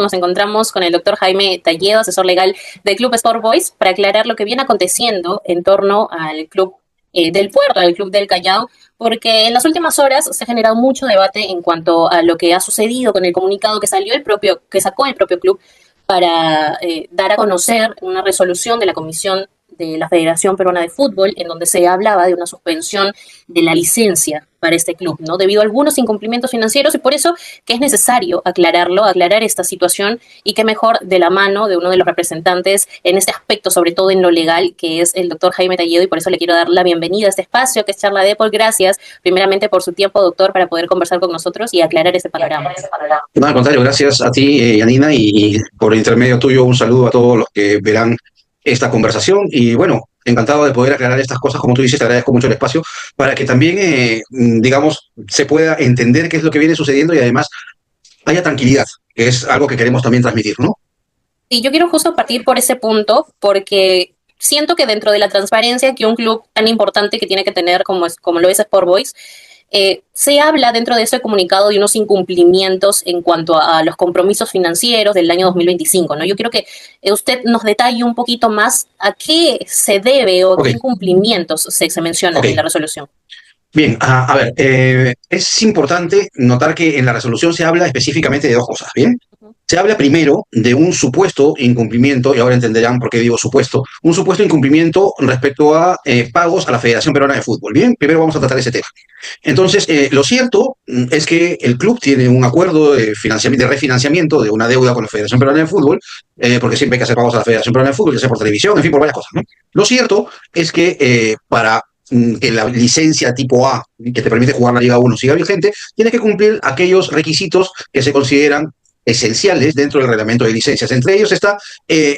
Nos encontramos con el doctor Jaime Talledo, asesor legal del Club Sport Boys, para aclarar lo que viene aconteciendo en torno al club del Puerto, al club del Callao, porque en las últimas horas se ha generado mucho debate en cuanto a lo que ha sucedido con el comunicado que sacó el propio club para dar a conocer una resolución de la Comisión de la Federación Peruana de Fútbol, en donde se hablaba de una suspensión de la licencia para este club, ¿no? Debido a algunos incumplimientos financieros, y por eso que es necesario aclarar esta situación, y qué mejor de la mano de uno de los representantes en este aspecto, sobre todo en lo legal, que es el doctor Jaime Talledo, y por eso le quiero dar la bienvenida a este espacio, que es Charla Depor. Gracias, primeramente, por su tiempo, doctor, para poder conversar con nosotros y aclarar este panorama. No, al contrario, gracias a ti, Yanina, y por intermedio tuyo un saludo a todos los que verán esta conversación. Y bueno, encantado de poder aclarar estas cosas. Como tú dices, te agradezco mucho el espacio para que también, digamos, se pueda entender qué es lo que viene sucediendo y además haya tranquilidad, que es algo que queremos también transmitir, ¿no? Y yo quiero justo partir por ese punto, porque siento que dentro de la transparencia que un club tan importante que tiene que tener como lo es Sport Boys, se habla dentro de ese comunicado de unos incumplimientos en cuanto a los compromisos financieros del año 2025, ¿no? Yo quiero que usted nos detalle un poquito más a qué se debe o qué incumplimientos se mencionan en la resolución. Bien, a ver, es importante notar que en la resolución se habla específicamente de dos cosas, ¿bien? Se habla primero de un supuesto incumplimiento, y ahora entenderán por qué digo supuesto, un supuesto incumplimiento respecto a pagos a la Federación Peruana de Fútbol, ¿bien? Primero vamos a tratar ese tema. Entonces, lo cierto es que el club tiene un acuerdo de refinanciamiento de una deuda con la Federación Peruana de Fútbol, porque siempre hay que hacer pagos a la Federación Peruana de Fútbol, ya sea por televisión, en fin, por varias cosas, ¿no? Lo cierto es que para que la licencia tipo A, que te permite jugar la Liga 1, siga vigente, tienes que cumplir aquellos requisitos que se consideran esenciales dentro del reglamento de licencias. Entre ellos está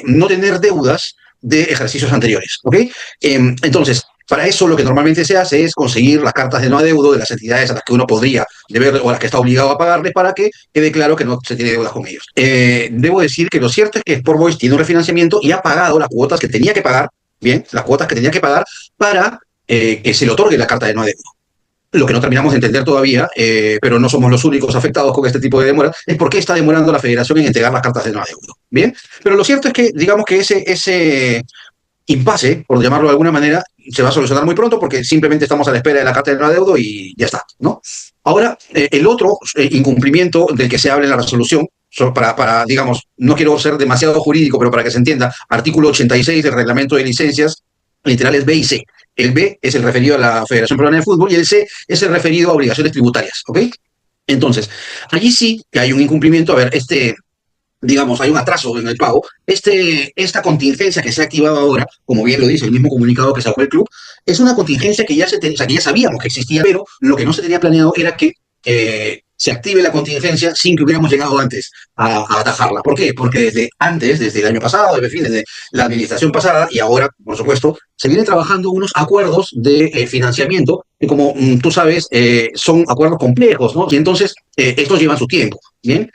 no tener deudas de ejercicios anteriores, ¿ok? Entonces, para eso lo que normalmente se hace es conseguir las cartas de no adeudo de las entidades a las que uno podría deber o a las que está obligado a pagarles para que quede claro que no se tiene deudas con ellos. Debo decir que lo cierto es que Sport Boys tiene un refinanciamiento y ha pagado las cuotas que tenía que pagar, bien, las cuotas que tenía que pagar para que se le otorgue la carta de no adeudo. Lo que no terminamos de entender todavía, pero no somos los únicos afectados con este tipo de demora, es por qué está demorando la Federación en entregar las cartas de no adeudo. Bien, pero lo cierto es que, digamos que ese impasse, por llamarlo de alguna manera, se va a solucionar muy pronto porque simplemente estamos a la espera de la carta de no adeudo y ya está, ¿no? Ahora, el otro incumplimiento del que se habla en la resolución, digamos, no quiero ser demasiado jurídico, pero para que se entienda, artículo 86 del reglamento de licencias, literales B y C. El B es el referido a la Federación Peruana de Fútbol y el C es el referido a obligaciones tributarias, ¿ok? Entonces, allí sí que hay un incumplimiento. A ver, digamos, hay un atraso en el pago. Esta contingencia que se ha activado ahora, como bien lo dice el mismo comunicado que sacó el club, es una contingencia que o sea, que ya sabíamos que existía, pero lo que no se tenía planeado era que se active la contingencia sin que hubiéramos llegado antes a atajarla. ¿Por qué? Porque desde el año pasado, en fin, desde la administración pasada y ahora, por supuesto, se vienen trabajando unos acuerdos de financiamiento que, como tú sabes, son acuerdos complejos, ¿no? Y entonces estos llevan su tiempo, ¿bien?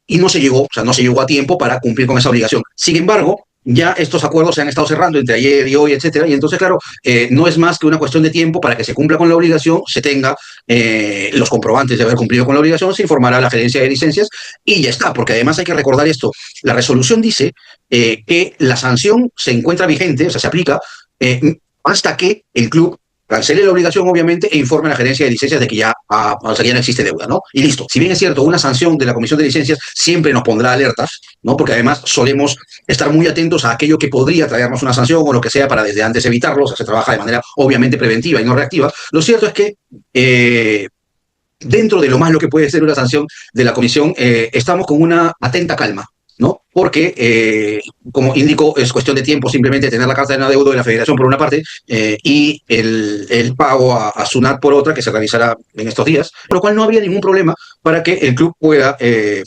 Y no se llegó, o sea, no se llegó a tiempo para cumplir con esa obligación. Sin embargo, ya estos acuerdos se han estado cerrando entre ayer y hoy, etcétera, y entonces, claro, no es más que una cuestión de tiempo para que se cumpla con la obligación, se tenga los comprobantes de haber cumplido con la obligación, se informará a la gerencia de licencias y ya está, porque además hay que recordar esto, la resolución dice que la sanción se encuentra vigente, o sea, se aplica hasta que el club cancele la obligación, obviamente, e informe a la gerencia de licencias de que o sea, ya no existe deuda, ¿no? Y listo. Si bien es cierto, una sanción de la Comisión de Licencias siempre nos pondrá alertas, ¿no? Porque además solemos estar muy atentos a aquello que podría traernos una sanción o lo que sea para desde antes evitarlo. O sea, se trabaja de manera obviamente preventiva y no reactiva. Lo cierto es que dentro de lo más lo que puede ser una sanción de la Comisión, estamos con una atenta calma, ¿no? Porque, como indico, es cuestión de tiempo simplemente tener la carta de no adeudo de la Federación por una parte y el pago a SUNAT por otra, que se realizará en estos días, por lo cual no habría ningún problema para que el club pueda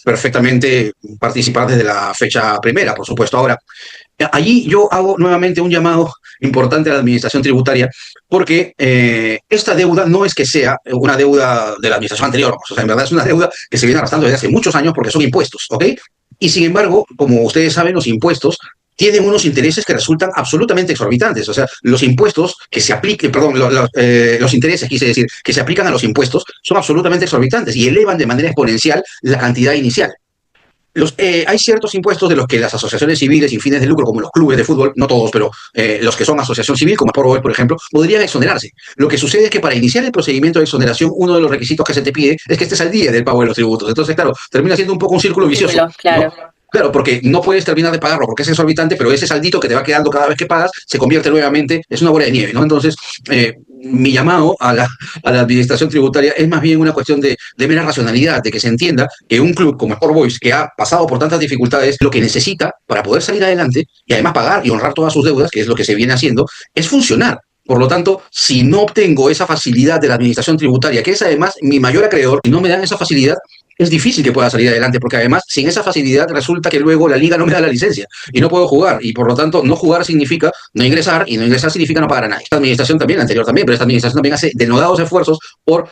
perfectamente participar desde la fecha primera, por supuesto. Ahora, allí yo hago nuevamente un llamado importante a la administración tributaria, porque esta deuda no es que sea una deuda de la administración anterior, o sea, en verdad es una deuda que se viene arrastrando desde hace muchos años porque son impuestos, ¿ok? Y sin embargo, como ustedes saben, los impuestos tienen unos intereses que resultan absolutamente exorbitantes. O sea, los impuestos que se apliquen, perdón, los intereses, quise decir, que se aplican a los impuestos son absolutamente exorbitantes y elevan de manera exponencial la cantidad inicial. Hay ciertos impuestos de los que las asociaciones civiles sin fines de lucro, como los clubes de fútbol, no todos, pero los que son asociación civil, como Sport Boys, por ejemplo, podrían exonerarse. Lo que sucede es que para iniciar el procedimiento de exoneración, uno de los requisitos que se te pide es que estés al día del pago de los tributos. Entonces, claro, termina siendo un poco un círculo vicioso, ¿no? Claro. Claro, porque no puedes terminar de pagarlo porque es exorbitante, pero ese saldito que te va quedando cada vez que pagas se convierte nuevamente, es una bola de nieve, ¿no? Entonces, mi llamado a la administración tributaria es más bien una cuestión de mera racionalidad, de que se entienda que un club como Sport Boys, que ha pasado por tantas dificultades, lo que necesita para poder salir adelante y además pagar y honrar todas sus deudas, que es lo que se viene haciendo, es funcionar. Por lo tanto, si no obtengo esa facilidad de la administración tributaria, que es además mi mayor acreedor, si no me dan esa facilidad, es difícil que pueda salir adelante, porque además, sin esa facilidad, resulta que luego la liga no me da la licencia y no puedo jugar. Y por lo tanto, no jugar significa no ingresar, y no ingresar significa no pagar a nadie. Esta administración también, la anterior también, pero esta administración también hace denodados esfuerzos por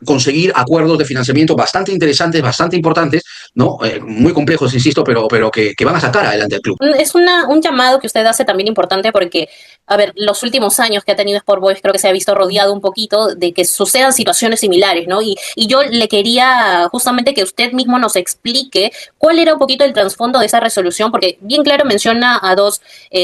conseguir acuerdos de financiamiento bastante interesantes, bastante importantes, ¿no? Muy complejos, insisto, pero que van a sacar adelante al club. Es un llamado que usted hace también importante porque, a ver, los últimos años que ha tenido Sport Boys creo que se ha visto rodeado un poquito de que sucedan situaciones similares, ¿no? Y yo le quería justamente que usted mismo nos explique cuál era un poquito el trasfondo de esa resolución, porque bien claro menciona a dos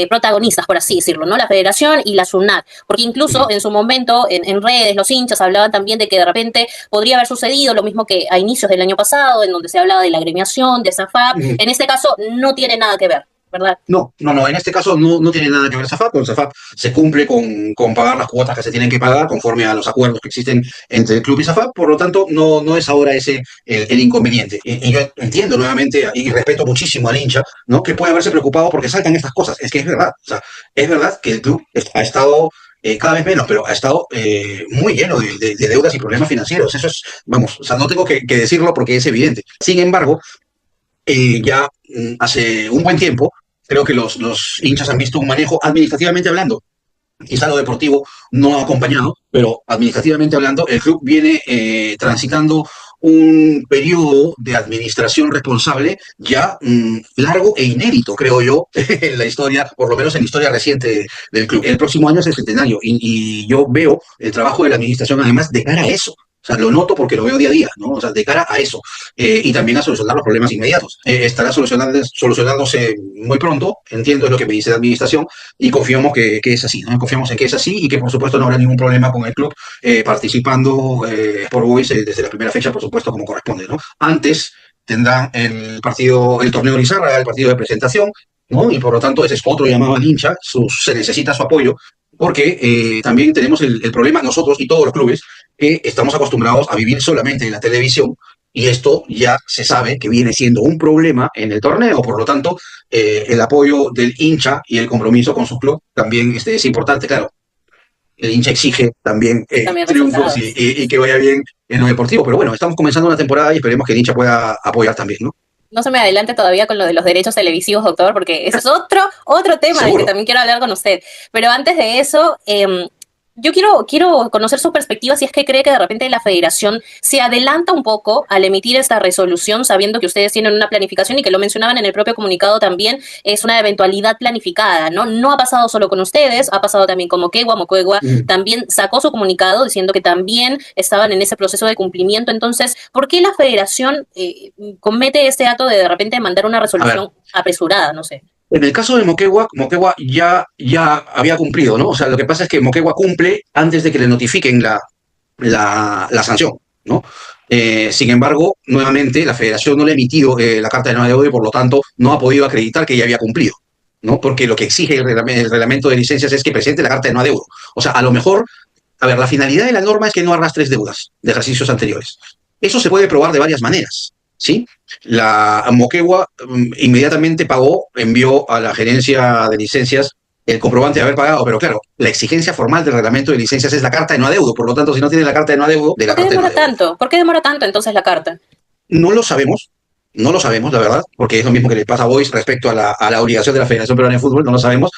protagonistas, por así decirlo, ¿no? La Federación y la SUNAT, porque incluso en su momento en redes los hinchas hablaban también de que de repente podría haber sucedido lo mismo que a inicios del año pasado, en donde se hablaba de la agremiación, de SAFAP. En este caso no tiene nada que ver, ¿verdad? No, en este caso no tiene nada que ver SAFAP. Con SAFAP se cumple con pagar las cuotas que se tienen que pagar conforme a los acuerdos que existen entre el club y SAFAP, por lo tanto no es ahora ese el inconveniente. Y yo entiendo nuevamente y respeto muchísimo al hincha, ¿no? Que puede haberse preocupado porque saltan estas cosas. Es que es verdad, o sea, es verdad que el club ha estado cada vez menos, pero ha estado muy lleno de deudas y problemas financieros. Eso es, vamos, o sea, no tengo que decirlo porque es evidente. Sin embargo, ya hace un buen tiempo, creo que los hinchas han visto un manejo administrativamente hablando. Quizá lo deportivo no ha acompañado, pero administrativamente hablando, el club viene transitando un periodo de administración responsable ya largo e inédito, creo yo, en la historia, por lo menos en la historia reciente del club. El próximo año es el centenario y yo veo el trabajo de la administración además de cara a eso. O sea, lo noto porque lo veo día a día, ¿no? O sea, de cara a eso. Y también a solucionar los problemas inmediatos. Estará solucionándose muy pronto, entiendo es lo que me dice la administración, y confiamos que es así, ¿no? Confiamos en que es así y que, por supuesto, no habrá ningún problema con el club participando Sport Boys desde la primera fecha, por supuesto, como corresponde, ¿no? Antes tendrán el torneo Lizarra, el partido de presentación, ¿no? Y por lo tanto, ese es otro llamado al hincha, se necesita su apoyo, porque también tenemos el problema nosotros y todos los clubes que estamos acostumbrados a vivir solamente en la televisión y esto ya se sabe que viene siendo un problema en el torneo, por lo tanto el apoyo del hincha y el compromiso con su club también es importante, claro. El hincha exige también triunfos y que vaya bien en lo deportivo, pero bueno, estamos comenzando una temporada y esperemos que el hincha pueda apoyar también, ¿no? No se me adelante todavía con lo de los derechos televisivos, doctor, porque ese es otro tema del que también quiero hablar con usted. Pero antes de eso, yo quiero conocer su perspectiva si es que cree que de repente la federación se adelanta un poco al emitir esta resolución, sabiendo que ustedes tienen una planificación y que lo mencionaban en el propio comunicado también, es una eventualidad planificada, ¿no? No ha pasado solo con ustedes, ha pasado también con Moquegua también sacó su comunicado diciendo que también estaban en ese proceso de cumplimiento. Entonces, ¿por qué la federación comete este acto de repente mandar una resolución apresurada? No sé. En el caso de Moquegua ya había cumplido, ¿no? O sea, lo que pasa es que Moquegua cumple antes de que le notifiquen la sanción, ¿no? Sin embargo, nuevamente, la federación no le ha emitido la carta de no adeudo y por lo tanto no ha podido acreditar que ya había cumplido, ¿no? Porque lo que exige el reglamento de licencias es que presente la carta de no adeudo. O sea, a lo mejor, a ver, la finalidad de la norma es que no arrastres deudas de ejercicios anteriores. Eso se puede probar de varias maneras, ¿sí? La Moquegua inmediatamente envió a la gerencia de licencias el comprobante de haber pagado, pero claro, la exigencia formal del reglamento de licencias es la carta de no adeudo, por lo tanto, si no tiene la carta de no adeudo, de la carta de no adeudo. ¿Por qué demora tanto entonces la carta? No lo sabemos, la verdad, porque es lo mismo que le pasa a Boys respecto a la obligación de la Federación Peruana de Fútbol, no lo sabemos.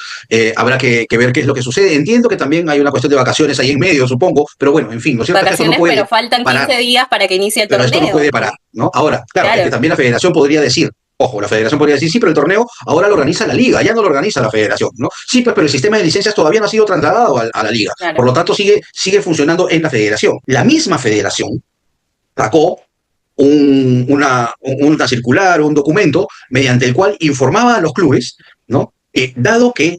Habrá que ver qué es lo que sucede. Entiendo que también hay una cuestión de vacaciones ahí en medio, supongo, pero bueno, en fin, ¿no es cierto? Vacaciones, esto no puede pero faltan 15 días para que inicie el torneo. Pero esto no puede parar, ¿no? Ahora, claro, es que también la Federación podría decir, ojo, la federación podría decir, sí, pero el torneo ahora lo organiza la liga, ya no lo organiza la federación, ¿no? Sí, pues, pero el sistema de licencias todavía no ha sido trasladado a la liga. Por lo tanto, sigue funcionando en la federación. La misma federación sacó una circular o un documento mediante el cual informaba a los clubes, ¿no? Dado que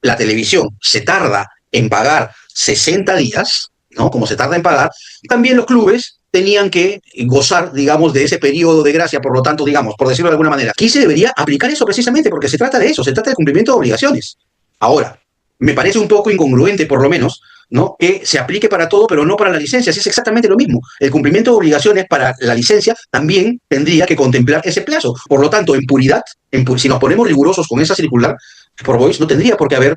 la televisión se tarda en pagar 60 días, ¿no? Como se tarda en pagar, también los clubes tenían que gozar, digamos, de ese periodo de gracia, por lo tanto, digamos, por decirlo de alguna manera. Aquí se debería aplicar eso precisamente, porque se trata de eso, se trata del cumplimiento de obligaciones. Ahora, me parece un poco incongruente, por lo menos, ¿no? Que se aplique para todo, pero no para la licencia. Es exactamente lo mismo. El cumplimiento de obligaciones para la licencia también tendría que contemplar ese plazo. Por lo tanto, en puridad, si nos ponemos rigurosos con esa circular, Sport Boys no tendría por qué haber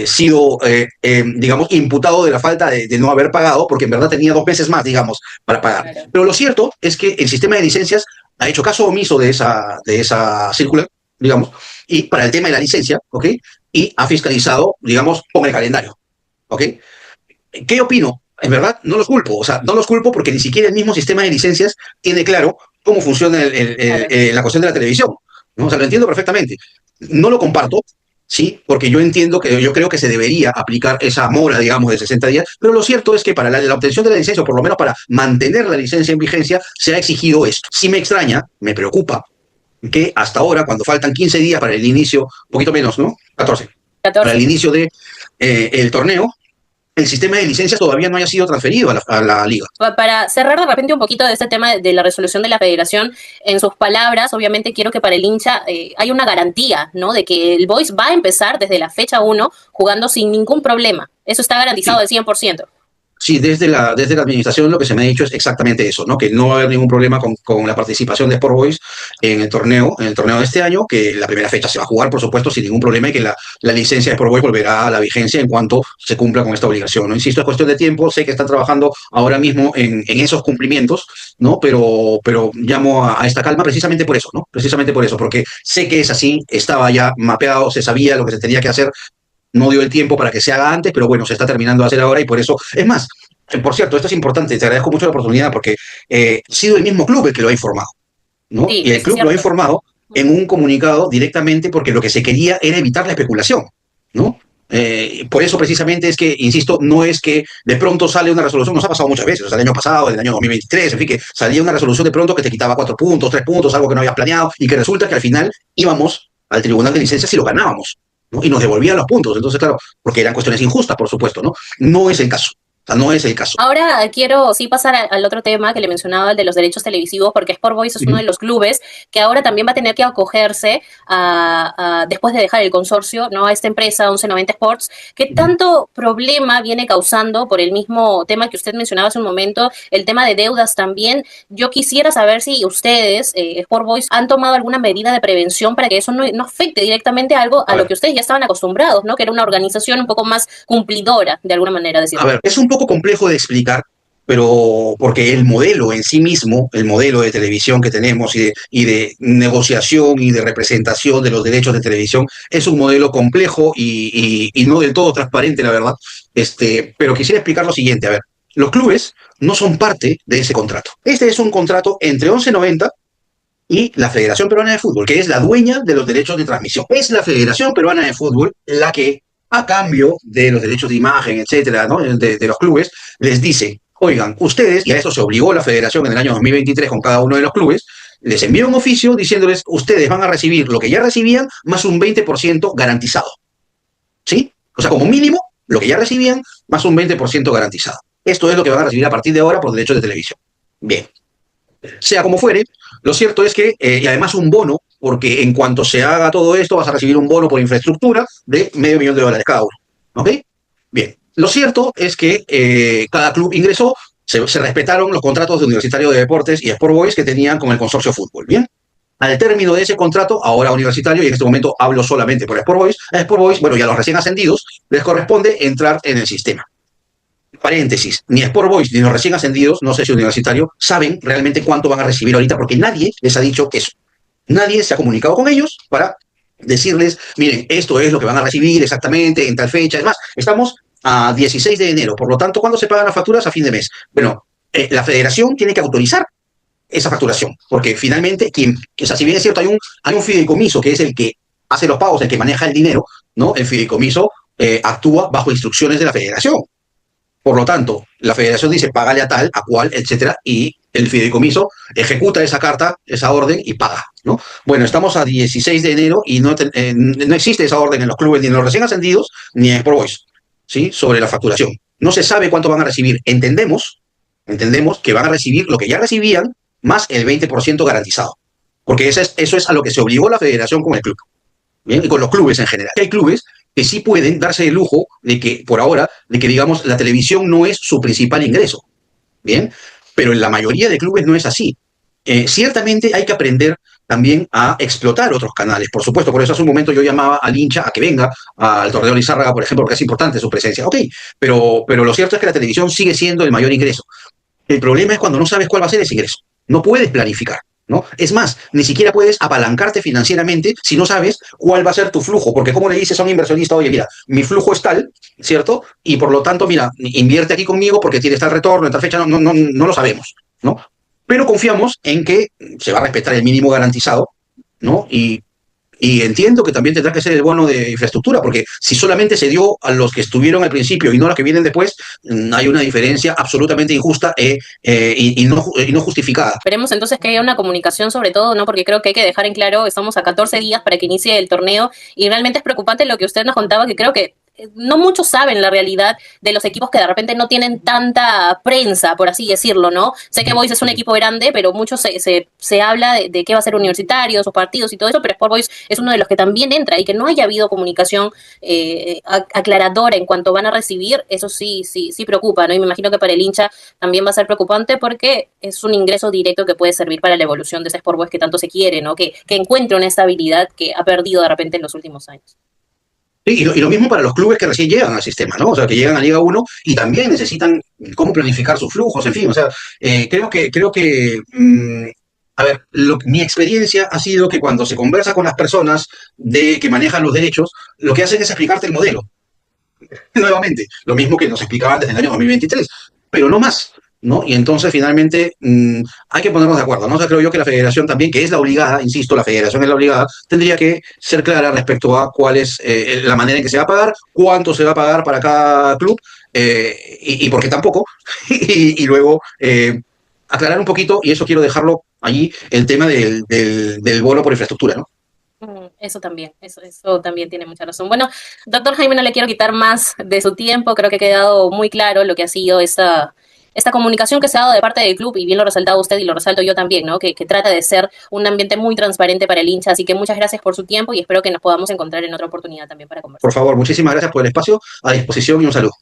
sido, digamos, imputado de la falta de no haber pagado, porque en verdad tenía 2 meses más, digamos, para pagar. Claro. Pero lo cierto es que el sistema de licencias ha hecho caso omiso de esa circular, digamos, y para el tema de la licencia, ¿ok? Y ha fiscalizado, digamos, con el calendario, ¿ok? ¿Qué opino? En verdad, no los culpo. O sea, no los culpo porque ni siquiera el mismo sistema de licencias tiene claro cómo funciona la cuestión de la televisión, ¿no? O sea, lo entiendo perfectamente. No lo comparto, sí, porque yo creo que se debería aplicar esa mora, digamos, de 60 días, pero lo cierto es que para la obtención de la licencia, o por lo menos para mantener la licencia en vigencia, se ha exigido esto. Sí me extraña, me preocupa, que hasta ahora, cuando faltan 15 días para el inicio, un poquito menos, ¿no? 14. Para el inicio de el torneo, el sistema de licencias todavía no haya sido transferido a la liga. Para cerrar de repente un poquito de este tema de la resolución de la federación, en sus palabras, obviamente quiero que para el hincha haya una garantía, ¿no? De que el Boys va a empezar desde la fecha 1 jugando sin ningún problema. Eso está garantizado del 100%. Sí, desde la administración lo que se me ha dicho es exactamente eso, ¿no? Que no va a haber ningún problema con la participación de Sport Boys en el torneo de este año, que la primera fecha se va a jugar, por supuesto, sin ningún problema, y que la licencia de Sport Boys volverá a la vigencia en cuanto se cumpla con esta obligación, ¿no? Insisto, es cuestión de tiempo, sé que están trabajando ahora mismo en esos cumplimientos, ¿no? Pero llamo a esta calma precisamente por eso, ¿no? Precisamente por eso, porque sé que es así, estaba ya mapeado, se sabía lo que se tenía que hacer. No dio el tiempo para que se haga antes, pero bueno, se está terminando de hacer ahora y por eso, es más, por cierto, esto es importante, te agradezco mucho la oportunidad porque ha sido el mismo club el que lo ha informado, ¿no? Sí, y el club lo ha informado en un comunicado directamente porque lo que se quería era evitar la especulación, ¿no? Por eso precisamente es que, insisto, no es que de pronto sale una resolución, nos ha pasado muchas veces, o sea, el año pasado, el año 2023, en fin, que salía una resolución de pronto que te quitaba 4 puntos, 3 puntos, algo que no habías planeado y que resulta que al final íbamos al tribunal de licencias y lo ganábamos, ¿no? Y nos devolvían los puntos. Entonces, claro, porque eran cuestiones injustas, por supuesto, ¿no? No es el caso. O sea, no es el caso. Ahora quiero sí pasar al otro tema que le mencionaba, el de los derechos televisivos, porque Sport Boys es uno de los clubes que ahora también va a tener que acogerse después de dejar el consorcio, ¿no? A esta empresa 1190 Sports, que tanto problema viene causando por el mismo tema que usted mencionaba hace un momento, el tema de deudas también. Yo quisiera saber si ustedes, Sport Boys, han tomado alguna medida de prevención para que eso no afecte directamente algo a lo que ustedes ya estaban acostumbrados, ¿no? Que era una organización un poco más cumplidora, de alguna manera decirlo. A ver, es un poco complejo de explicar, pero porque el modelo en sí mismo, el modelo de televisión que tenemos y de negociación y de representación de los derechos de televisión, es un modelo complejo y no del todo transparente, la verdad. Pero quisiera explicar lo siguiente. A ver, los clubes no son parte de ese contrato. Este es un contrato entre 1190 y la Federación Peruana de Fútbol, que es la dueña de los derechos de transmisión. Es la Federación Peruana de Fútbol la que, a cambio de los derechos de imagen, etcétera, ¿no? de los clubes, les dice, oigan, ustedes, y a eso se obligó la Federación en el año 2023 con cada uno de los clubes, les envió un oficio diciéndoles, ustedes van a recibir lo que ya recibían más un 20% garantizado. ¿Sí? O sea, como mínimo, lo que ya recibían más un 20% garantizado. Esto es lo que van a recibir a partir de ahora por derechos de televisión. Bien. Sea como fuere, lo cierto es que, y además un bono, porque en cuanto se haga todo esto, vas a recibir un bono por infraestructura de $500,000 cada uno. ¿Ok? Bien. Lo cierto es que cada club ingresó, se respetaron los contratos de Universitario de Deportes y Sport Boys que tenían con el consorcio fútbol. Bien. Al término de ese contrato, ahora Universitario, y en este momento hablo solamente por Sport Boys, a Sport Boys, bueno, y a los recién ascendidos, les corresponde entrar en el sistema. Paréntesis, ni Sport Boys ni los recién ascendidos, no sé si Universitario, saben realmente cuánto van a recibir ahorita porque nadie les ha dicho eso. Nadie se ha comunicado con ellos para decirles, miren, esto es lo que van a recibir exactamente en tal fecha. Es más, estamos a 16 de enero, por lo tanto, ¿cuándo se pagan las facturas? A fin de mes. Bueno, la federación tiene que autorizar esa facturación, porque finalmente, o sea, si bien es cierto, hay un fideicomiso que es el que hace los pagos, el que maneja el dinero, ¿no? El fideicomiso actúa bajo instrucciones de la federación. Por lo tanto, la federación dice, págale a tal, a cual, etcétera, y el fideicomiso ejecuta esa carta, esa orden y paga, ¿no? Bueno, estamos a 16 de enero y no existe esa orden en los clubes, ni en los recién ascendidos, ni en Sport Boys, ¿sí? Sobre la facturación. No se sabe cuánto van a recibir. Entendemos que van a recibir lo que ya recibían más el 20% garantizado. Porque eso es a lo que se obligó la federación con el club. ¿Bien? Y con los clubes en general. Hay clubes que sí pueden darse el lujo de que, por ahora, de que, digamos, la televisión no es su principal ingreso. ¿Bien? Pero en la mayoría de clubes no es así. Ciertamente hay que aprender también a explotar otros canales, por supuesto, por eso hace un momento yo llamaba al hincha a que venga al torneo Lizárraga, por ejemplo, porque es importante su presencia. Ok, pero lo cierto es que la televisión sigue siendo el mayor ingreso. El problema es cuando no sabes cuál va a ser ese ingreso. No puedes planificar, ¿no? Es más, ni siquiera puedes apalancarte financieramente si no sabes cuál va a ser tu flujo, porque como le dices a un inversionista, oye, mira, mi flujo es tal, ¿cierto? Y por lo tanto, mira, invierte aquí conmigo porque tienes tal retorno, en tal fecha, no lo sabemos, ¿no? Pero confiamos en que se va a respetar el mínimo garantizado, ¿no? Y entiendo que también tendrá que ser el bono de infraestructura, porque si solamente se dio a los que estuvieron al principio y no a los que vienen después, hay una diferencia absolutamente injusta y no justificada. Esperemos entonces que haya una comunicación sobre todo, ¿no? Porque creo que hay que dejar en claro, estamos a 14 días para que inicie el torneo y realmente es preocupante lo que usted nos contaba, que creo que no muchos saben la realidad de los equipos que de repente no tienen tanta prensa, por así decirlo, ¿no? Sé que Boys es un equipo grande, pero mucho se habla de qué va a ser Universitario, sus partidos y todo eso, pero Sport Boys es uno de los que también entra y que no haya habido comunicación aclaradora en cuanto van a recibir, eso sí preocupa, ¿no? Y me imagino que para el hincha también va a ser preocupante porque es un ingreso directo que puede servir para la evolución de ese Sport Boys que tanto se quiere, ¿no? Que encuentre una estabilidad que ha perdido de repente en los últimos años. Sí, y lo mismo para los clubes que recién llegan al sistema, ¿no? O sea, que llegan a Liga uno y también necesitan cómo planificar sus flujos, en fin. O sea, a ver, mi experiencia ha sido que cuando se conversa con las personas que manejan los derechos, lo que hacen es explicarte el modelo. Nuevamente, lo mismo que nos explicaban desde el año 2023, pero no más, ¿no? Y entonces finalmente hay que ponernos de acuerdo, ¿no? O sea, creo yo que la federación también, que es la obligada, insisto, la federación es la obligada, tendría que ser clara respecto a cuál es la manera en que se va a pagar, cuánto se va a pagar para cada club y por qué tampoco, y luego aclarar un poquito, y eso quiero dejarlo allí, el tema del bono por infraestructura, ¿no? Eso también tiene mucha razón. Bueno, doctor Jaime, no le quiero quitar más de su tiempo, creo que ha quedado muy claro lo que ha sido esta comunicación que se ha dado de parte del club, y bien lo ha resaltado usted y lo resalto yo también, ¿no? Que trata de ser un ambiente muy transparente para el hincha, así que muchas gracias por su tiempo y espero que nos podamos encontrar en otra oportunidad también para conversar. Por favor, muchísimas gracias por el espacio, a disposición y un saludo.